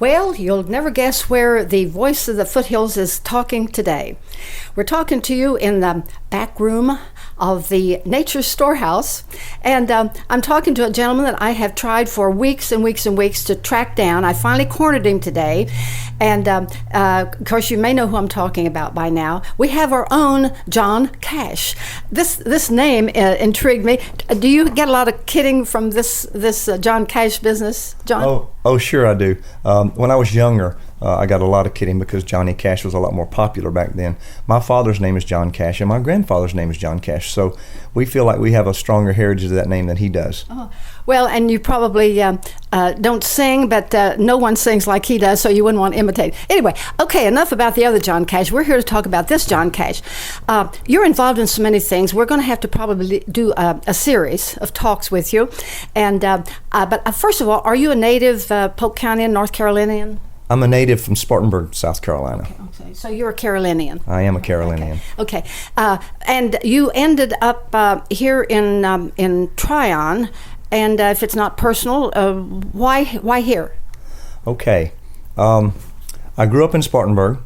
Well, you'll never guess where the voice of the foothills is talking today. We're talking to you in the back room of the Nature Storehouse, and I'm talking to a gentleman that I have tried for weeks and weeks and weeks to track down. I finally cornered him today, and of course you may know who I'm talking about by now. We have our own JohnCash. This name intrigued me. Do you get a lot of kidding from this JohnCash business, John? Oh, sure I do. When I was younger, I got a lot of kidding because Johnny Cash was a lot more popular back then. My father's name is John Cash, and my grandfather's name is John Cash. So we feel like we have a stronger heritage of that name than he does. Oh. Well, and you probably don't sing, but no one sings like he does, so you wouldn't want to imitate. Anyway, okay, enough about the other John Cash. We're here to talk about this John Cash. You're involved in so many things. We're going to have to probably do a series of talks with you. And but first of all, are you a native Polk County, North Carolinian? I'm a native from Spartanburg, South Carolina. Okay. So you're a Carolinian. I am a Carolinian. Okay. And you ended up here in Tryon. And if it's not personal, why here? Okay. I grew up in Spartanburg.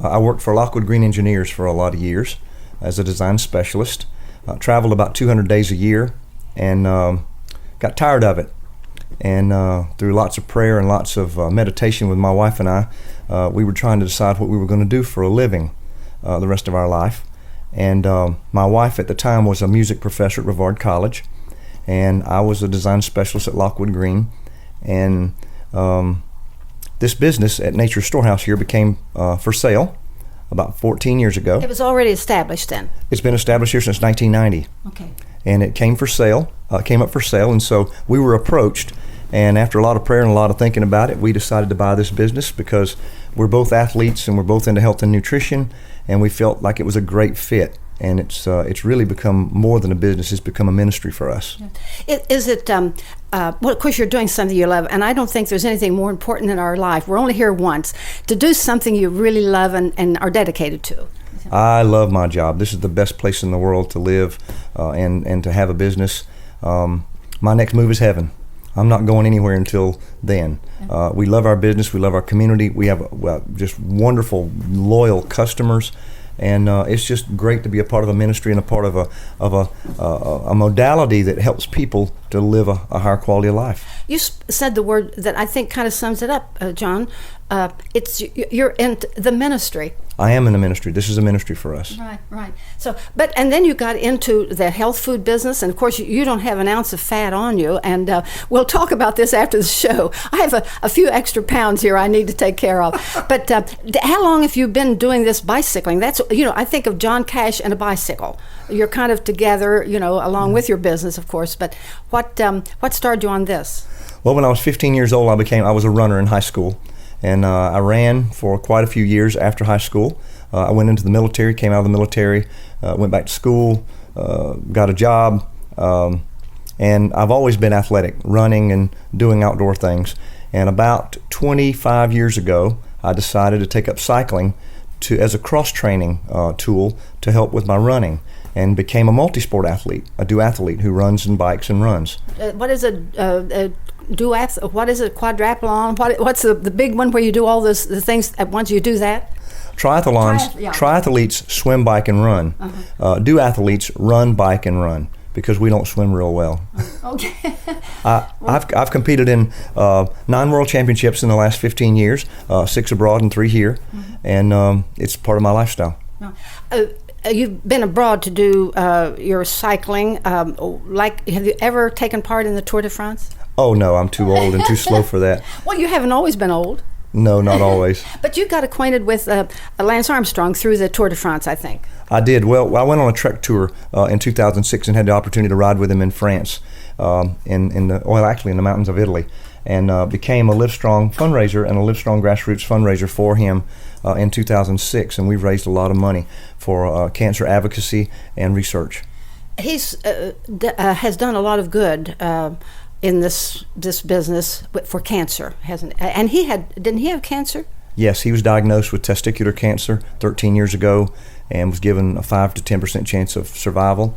I worked for Lockwood Green Engineers for a lot of years as a design specialist. Traveled about 200 days a year and got tired of it. And through lots of prayer and lots of meditation with my wife and I, we were trying to decide what we were going to do for a living the rest of our life. And my wife at the time was a music professor at Brevard College, and I was a design specialist at Lockwood Green. And this business at Nature Storehouse here became for sale about 14 years ago. It was already established then? It's been established here since 1990. Okay. And it came for sale, came up for sale, and so we were approached. And after a lot of prayer and a lot of thinking about it, we decided to buy this business because we're both athletes and we're both into health and nutrition, and we felt like it was a great fit. And it's really become more than a business; it's become a ministry for us. Is it? Well, of course, you're doing something you love, and I don't think there's anything more important in our life. We're only here once. To do something you really love and are dedicated to. I love my job. This is the best place in the world to live and to have a business. My next move is heaven. I'm not going anywhere until then. We love our business. We love our community. We have just wonderful, loyal customers. And it's just great to be a part of a ministry and a part of a modality that helps people to live a higher quality of life. You said the word that I think kind of sums it up, John. You're in the ministry. I am in the ministry. This is a ministry for us. Right. So, and then you got into the health food business, and of course you don't have an ounce of fat on you. And we'll talk about this after the show. I have a few extra pounds here I need to take care of. But how long have you been doing this bicycling? That's I think of John Cash and a bicycle. You're kind of together, along with your business, of course. But what started you on this? Well, when I was 15 years old, I was a runner in high school. And I ran for quite a few years after high school. I went into the military, came out of the military, went back to school, got a job, and I've always been athletic, running and doing outdoor things. And about 25 years ago, I decided to take up cycling as a cross-training tool to help with my running, and became a multi-sport athlete, a duathlete who runs and bikes and runs. What is what is it, quadrathlon? What's the big one where you do all the things at once? You do that? Triathletes swim, bike, and run. Duathletes run, bike, and run because we don't swim real well. Okay. I've competed in 9 world championships in the last 15 years, 6 abroad and 3 here, and it's part of my lifestyle. You've been abroad to do your cycling. Have you ever taken part in the Tour de France? Oh, no, I'm too old and too slow for that. Well, you haven't always been old. No, not always. But you got acquainted with Lance Armstrong through the Tour de France, I think. I did. Well, I went on a trek tour in 2006 and had the opportunity to ride with him in France, in the mountains of Italy, and became a Livestrong fundraiser and a Livestrong grassroots fundraiser for him in 2006, and we've raised a lot of money for cancer advocacy and research. He's has done a lot of good in this business for cancer, hasn't? And didn't he have cancer? Yes, he was diagnosed with testicular cancer 13 years ago, and was given a 5 to 10% chance of survival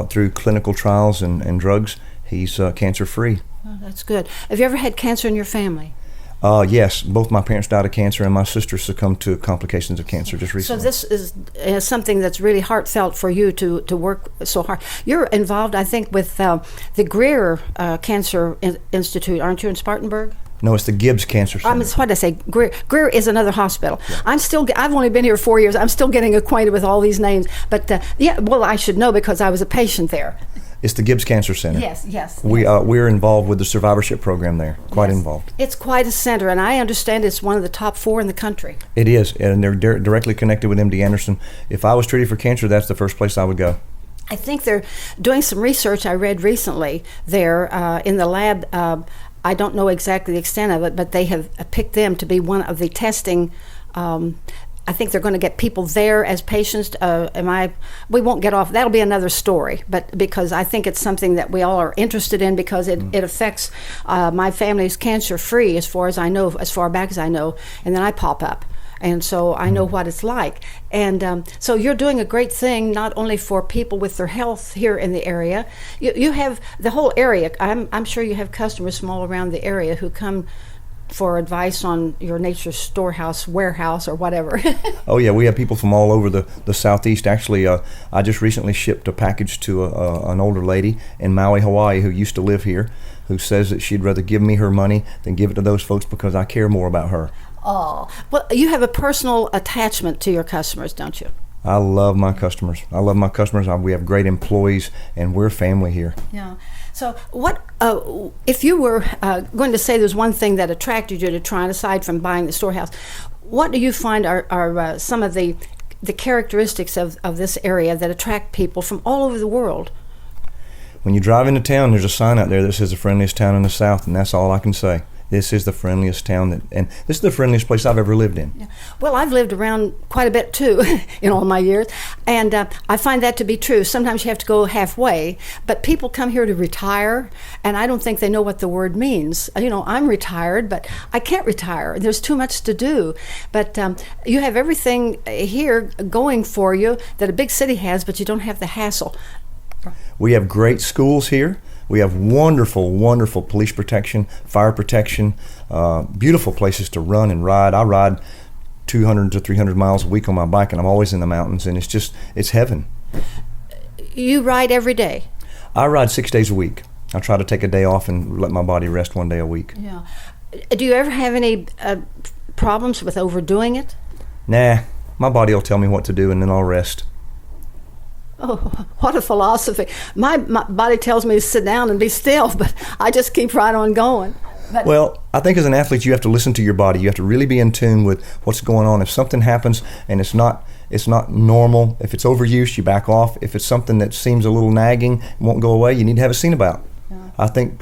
through clinical trials and drugs. He's cancer free. Oh, that's good. Have you ever had cancer in your family? Yes, both my parents died of cancer, and my sister succumbed to complications of cancer just recently. So this is something that's really heartfelt for you to work so hard. You're involved, I think, with the Greer Cancer Institute, aren't you, in Spartanburg? No, it's the Gibbs Cancer Center. What did I say? Greer is another hospital. Yeah. I've only been here 4 years. I'm still getting acquainted with all these names. But I should know because I was a patient there. It's the Gibbs Cancer Center. Yes. We're involved with the survivorship program there. Quite involved. It's quite a center, and I understand it's one of the top 4 in the country. It is, and they're directly connected with MD Anderson. If I was treated for cancer, that's the first place I would go. I think they're doing some research I read recently there in the lab. I don't know exactly the extent of it, but they have picked them to be one of the testing. I think they're going to get people there as patients. We won't get off. That'll be another story, but because I think it's something that we all are interested in because it affects my family's cancer-free as far as I know, as far back as I know, and then I pop up. And so I know what it's like. And so you're doing a great thing, not only for people with their health here in the area. You have the whole area. I'm sure you have customers from all around the area who come for advice on your Nature Storehouse warehouse or whatever. Oh, yeah. We have people from all over the Southeast. Actually, I just recently shipped a package to an older lady in Maui, Hawaii, who used to live here, who says that she'd rather give me her money than give it to those folks because I care more about her. Oh, well, you have a personal attachment to your customers, don't you? I love my customers. We have great employees, and we're family here. Yeah. So what, if you were going to say there's one thing that attracted you to Trine, aside from buying the storehouse, what do you find are some of the characteristics of this area that attract people from all over the world? When you drive into town, there's a sign out there that says the friendliest town in the South, and that's all I can say. This is the friendliest town, and this is the friendliest place I've ever lived in. Yeah. Well, I've lived around quite a bit too in all my years, and I find that to be true. Sometimes you have to go halfway, but people come here to retire, and I don't think they know what the word means. I'm retired, but I can't retire. There's too much to do. But you have everything here going for you that a big city has, but you don't have the hassle. We have great schools here. We have wonderful, wonderful police protection, fire protection, beautiful places to run and ride. I ride 200 to 300 miles a week on my bike, and I'm always in the mountains, and it's heaven. You ride every day? I ride 6 days a week. I try to take a day off and let my body rest 1 day a week. Yeah. Do you ever have any problems with overdoing it? Nah, my body will tell me what to do, and then I'll rest. Oh, what a philosophy. My body tells me to sit down and be still, but I just keep right on going. Well, I think as an athlete, you have to listen to your body. You have to really be in tune with what's going on. If something happens and it's not normal, if it's overuse, you back off. If it's something that seems a little nagging and won't go away, you need to have it seen about. Yeah. I think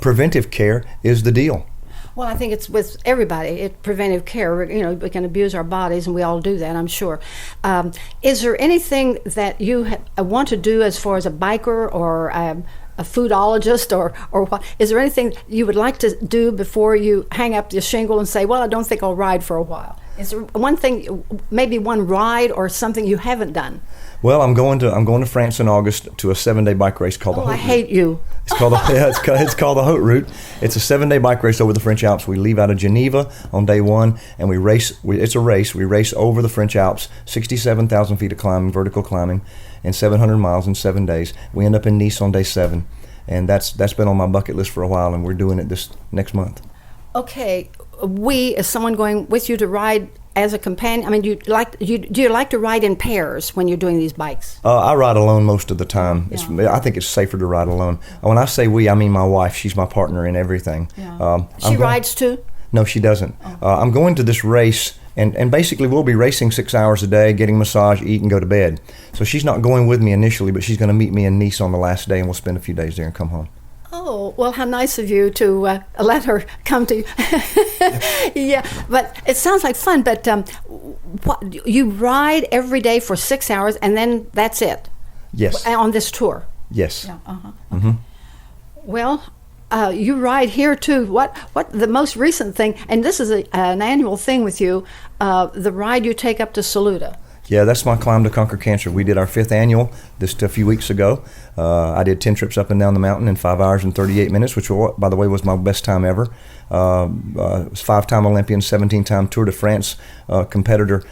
preventive care is the deal. Well, I think it's with everybody. Preventive care. We can abuse our bodies, and we all do that, I'm sure. Is there anything that you want to do as far as a biker or a foodologist or what? Is there anything you would like to do before you hang up your shingle and say, well, I don't think I'll ride for a while? Is there one thing, maybe one ride or something you haven't done? Well, I'm going to France in August to a 7-day bike race called the Haute Route. I hate you. It's called the Haute Route. It's a 7-day bike race over the French Alps. We leave out of Geneva on day one, and we race. It's a race. We race over the French Alps, 67,000 feet of climbing, vertical climbing, and 700 miles in 7 days. We end up in Nice on day 7, and that's been on my bucket list for a while, and we're doing it this next month. Okay, is someone going with you to ride as a companion? I mean, do you like to ride in pairs when you're doing these bikes? I ride alone most of the time. Yeah. I think it's safer to ride alone. When I say we, I mean my wife. She's my partner in everything. Yeah. She rides too? No, she doesn't. Oh. I'm going to this race, and basically we'll be racing 6 hours a day, getting massage, eat, and go to bed. So she's not going with me initially, but she's going to meet me in Nice on the last day, and we'll spend a few days there and come home. Oh, well, how nice of you to let her come to you. Yeah, but it sounds like fun, but you ride every day for 6 hours, and then that's it? Yes. On this tour? Yes. Yeah, uh-huh. Mm-hmm. Well, you ride here too. What the most recent thing, and this is an annual thing with you, the ride you take up to Saluda. Yeah, that's my Climb to Conquer Cancer. We did our 5th annual just a few weeks ago. I did 10 trips up and down the mountain in 5 hours and 38 minutes, which, by the way, was my best time ever. Was 5-time Olympian, 17-time Tour de France competitor.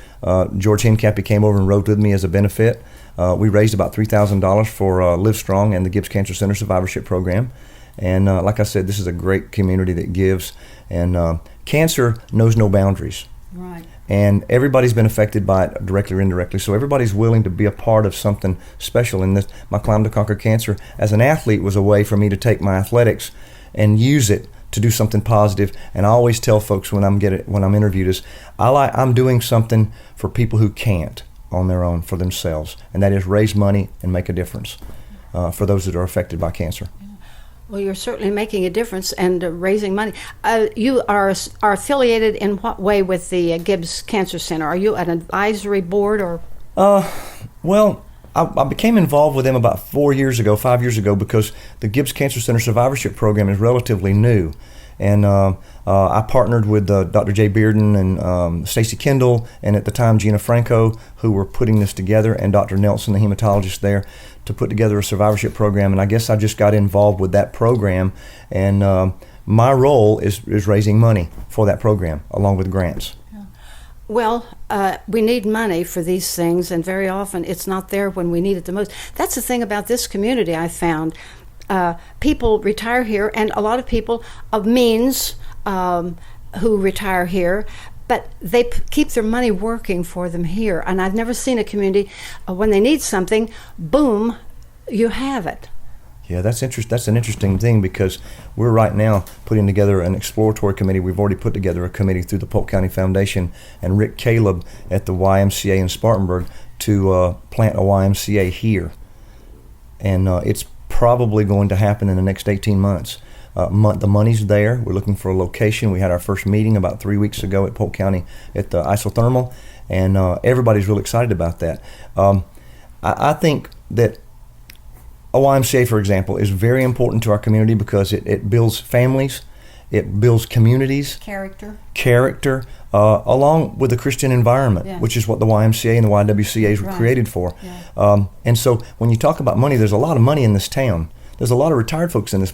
George Hincapie came over and rode with me as a benefit. We raised about $3,000 for Live Strong and the Gibbs Cancer Center Survivorship Program. And like I said, this is a great community that gives. And cancer knows no boundaries. Right. And everybody's been affected by it directly or indirectly. So everybody's willing to be a part of something special. And this, my Climb to Conquer Cancer, as an athlete, was a way for me to take my athletics and use it to do something positive. And I always tell folks when I'm interviewed is I'm doing something for people who can't on their own for themselves, and that is raise money and make a difference for those that are affected by cancer. Well, you're certainly making a difference and raising money. You are affiliated in what way with the Gibbs Cancer Center? Are you an advisory board or? Well, I became involved with them about 5 years ago, because the Gibbs Cancer Center Survivorship Program is relatively new. And I partnered with Dr. Jay Bearden and Stacy Kendall, and at the time Gina Franco, who were putting this together, and Dr. Nelson, the hematologist there, to put together a survivorship program. And I guess I just got involved with that program, and my role is raising money for that program, along with grants. Well, we need money for these things, and very often it's not there when we need it the most. That's the thing about this community I found. People retire here, and a lot of people of means who retire here, but they keep their money working for them here. And I've never seen a community, when they need something, boom, you have it. Yeah, that's an interesting thing, because we're right now putting together an exploratory committee. We've already put together a committee through the Polk County Foundation and Rick Caleb at the YMCA in Spartanburg to plant a YMCA here. And it's probably going to happen in the next 18 months. The money's there. We're looking for a location. We had our first meeting about 3 weeks ago at Polk County at the isothermal, and everybody's real excited about that. I think that a YMCA, for example, is very important to our community because it builds families, it builds communities, character, along with the Christian environment, which is what the YMCA and the YWCAs were created for. Yeah. And so when you talk about money, there's a lot of money in this town. There's a lot of retired folks in this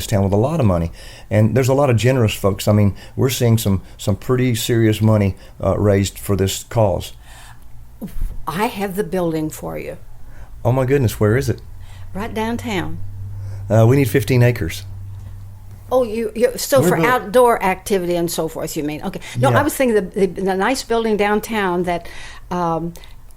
town with a lot of money, and there's a lot of generous folks. I mean, we're seeing some pretty serious money raised for this cause. I have the building for you. Oh my goodness, where is it? Right downtown. We need 15 acres. Oh, so for outdoor activity and so forth, you mean? Okay. No, yeah. I was thinking the nice building downtown that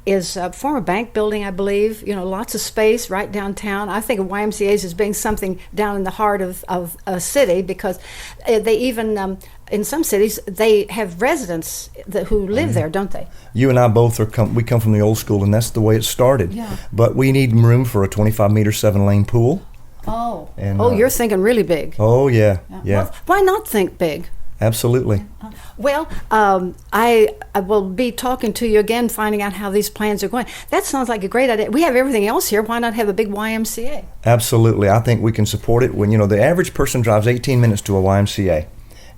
is a former bank building, I believe. You know, lots of space right downtown. I think of YMCA's as being something down in the heart of a city, because they even, in some cities, they have residents who live there, don't they? You and I both we come from the old school, and that's the way it started. Yeah. But we need room for a 25-meter 7-lane pool. Oh, and, you're thinking really big. Oh, yeah. Well, why not think big? Absolutely. Well, I will be talking to you again, finding out how these plans are going. That sounds like a great idea. We have everything else here. Why not have a big YMCA? Absolutely. I think we can support it. When the average person drives 18 minutes to a YMCA.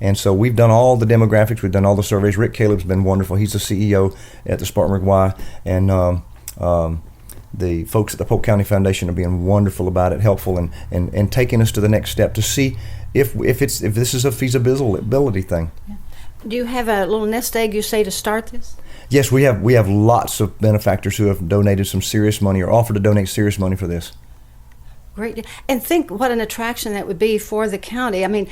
And so we've done all the demographics. We've done all the surveys. Rick Caleb's been wonderful. He's the CEO at the Spartanburg Y. And the folks at the Polk County Foundation are being wonderful about it, helpful, and taking us to the next step to see if this is a feasibility thing. Yeah. Do you have a little nest egg, you say, to start this? Yes, we have lots of benefactors who have donated some serious money or offered to donate serious money for this. Great. And think what an attraction that would be for the county. I mean,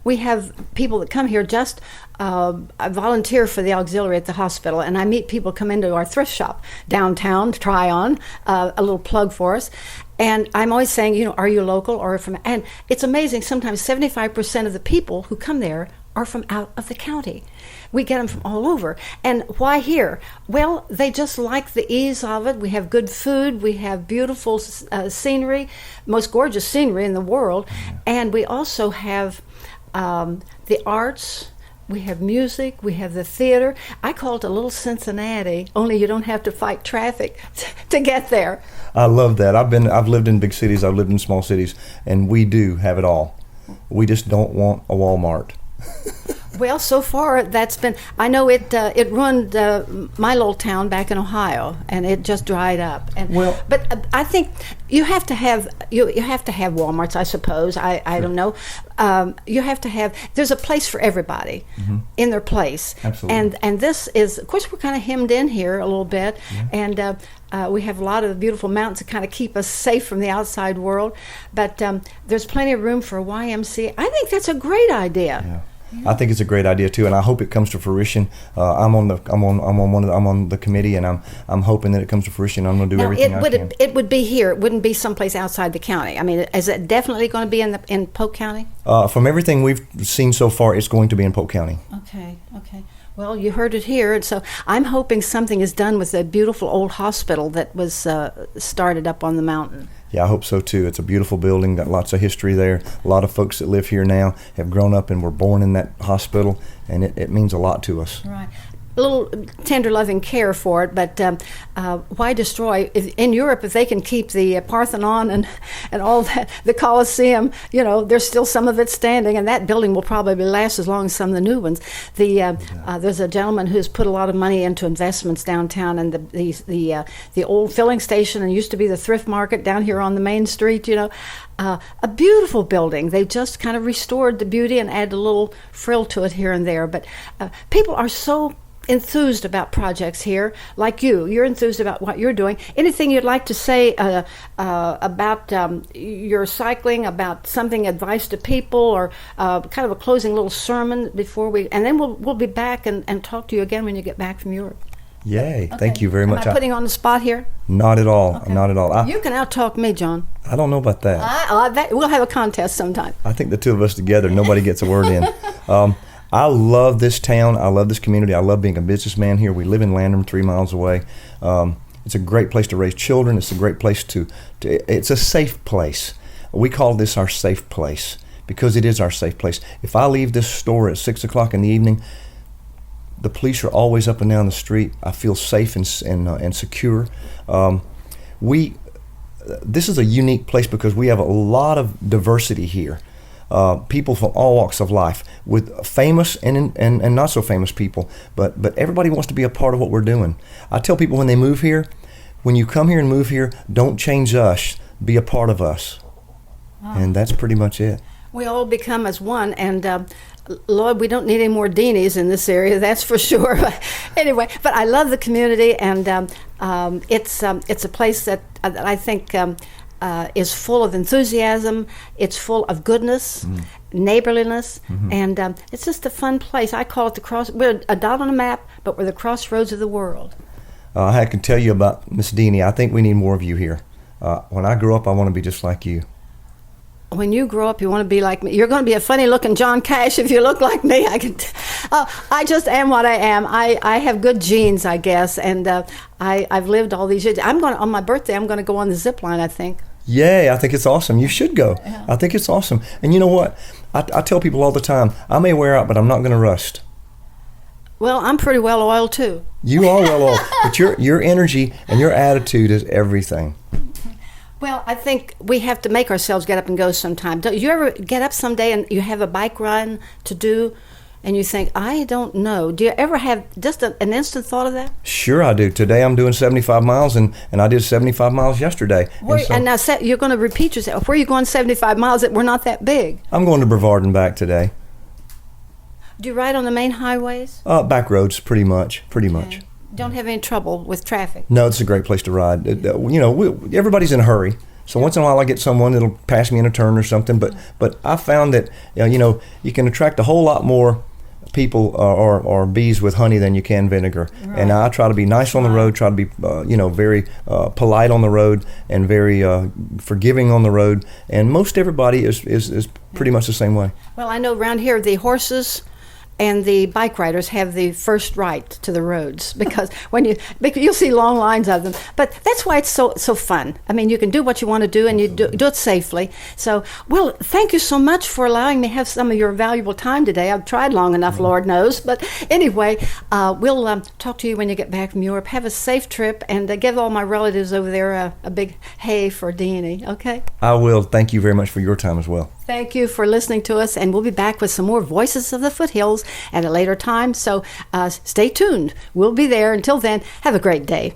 we have people that come here just, I volunteer for the auxiliary at the hospital, and I meet people come into our thrift shop downtown to try on, a little plug for us. And I'm always saying, are you local or from, and it's amazing, sometimes 75% of the people who come there are from out of the county. We get them from all over. And why here? Well, they just like the ease of it. We have good food. We have beautiful scenery, most gorgeous scenery in the world. And we also have the arts. We have music. We have the theater. I call it a little Cincinnati, only you don't have to fight traffic to get there. I love that. I've lived in big cities. I've lived in small cities, and we do have it all. We just don't want a Walmart. Well, so far that's been. I know it ruined my little town back in Ohio, and it just dried up. And but I think you have to have you have to have Walmarts. I suppose I don't know. You have to have. There's a place for everybody in their place. Absolutely. And this is, of course, we're kind of hemmed in here a little bit, and we have a lot of beautiful mountains to kind of keep us safe from the outside world. But there's plenty of room for a YMCA. I think that's a great idea. Yeah. I think it's a great idea too, and I hope it comes to fruition. I'm on the committee, and I'm hoping that it comes to fruition. I'm going to do everything I can. It would be here. It wouldn't be someplace outside the county. I mean, is it definitely going to be in Polk County? From everything we've seen so far, it's going to be in Polk County. Okay. Well, you heard it here, and so I'm hoping something is done with the beautiful old hospital that was started up on the mountain. Yeah, I hope so too. It's a beautiful building, got lots of history there. A lot of folks that live here now have grown up and were born in that hospital, and it means a lot to us. Right. A little tender loving care for it, but why destroy? In Europe, if they can keep the Parthenon and all that, the Colosseum, there's still some of it standing, and that building will probably last as long as some of the new ones. There's a gentleman who's put a lot of money into investments downtown, and the old filling station, and used to be the thrift market down here on the main street, a beautiful building. They just kind of restored the beauty and added a little frill to it here and there. But people are so enthused about projects here, like you're enthused about what you're doing. Anything you'd like to say about your cycling, about something, advice to people, or kind of a closing little sermon before and then we'll be back and talk to you again when you get back from Europe. Yay. Okay. Thank you very much. Am I putting you on the spot here? Not at all. Okay. Not at all. You can out-talk me, John. I don't know about that. We'll have a contest sometime. I think the two of us together, nobody gets a word in. I love this town. I love this community. I love being a businessman here. We live in Landrum, 3 miles away. It's a great place to raise children. It's a great place to it's a safe place. We call this our safe place because it is our safe place. If I leave this store at 6 o'clock in the evening, the police are always up and down the street. I feel safe and secure. This is a unique place because we have a lot of diversity here. People from all walks of life, with famous and not so famous people, but everybody wants to be a part of what we're doing. I tell people when they move here, when you come here and move here, don't change us, be a part of us. Wow. And that's pretty much it. We all become as one, and Lord, we don't need any more Deanies in this area, that's for sure. Anyway, but I love the community, and it's a place that I think is full of enthusiasm. It's full of goodness, neighborliness, and it's just a fun place. I call it we're a dot on a map, but we're the crossroads of the world. I can tell you about Miss Deanie. I think we need more of you here. When I grow up, I want to be just like you. When you grow up, you want to be like me. You're going to be a funny-looking JohnCash if you look like me. I just am what I am. I have good genes, I guess, and I've lived all these years. On my birthday, I'm going to go on the zip line, I think. Yay, I think it's awesome. You should go. Yeah. I think it's awesome. And you know what? I tell people all the time, I may wear out, but I'm not going to rust. Well, I'm pretty well oiled, too. You are well oiled, but your energy and your attitude is everything. Well, I think we have to make ourselves get up and go sometime. Don't you ever get up someday and you have a bike run to do, and you think, I don't know. Do you ever have just an instant thought of that? Sure, I do. Today I'm doing 75 miles, and I did 75 miles yesterday. And now you're going to repeat yourself. Where are you going 75 miles that we're not that big? I'm going to Brevard and back today. Do you ride on the main highways? Back roads, pretty much. Don't have any trouble with traffic? No, it's a great place to ride. Everybody's in a hurry. So once in a while I get someone that'll pass me in a turn or something. But I found that, you can attract a whole lot more people or bees with honey than you can vinegar. Right. And I try to be nice on the road, try to be, very polite on the road, and very forgiving on the road. And most everybody is pretty much the same way. Well, I know around here the horses and the bike riders have the first right to the roads because you'll see long lines of them. But that's why it's so fun. I mean, you can do what you want to do, and you do it safely. So, well, thank you so much for allowing me to have some of your valuable time today. I've tried long enough, Lord knows. But anyway, we'll talk to you when you get back from Europe. Have a safe trip, and give all my relatives over there a big hey for Deanie, okay? I will. Thank you very much for your time as well. Thank you for listening to us, and we'll be back with some more Voices of the Foothills at a later time. So stay tuned. We'll be there. Until then, have a great day.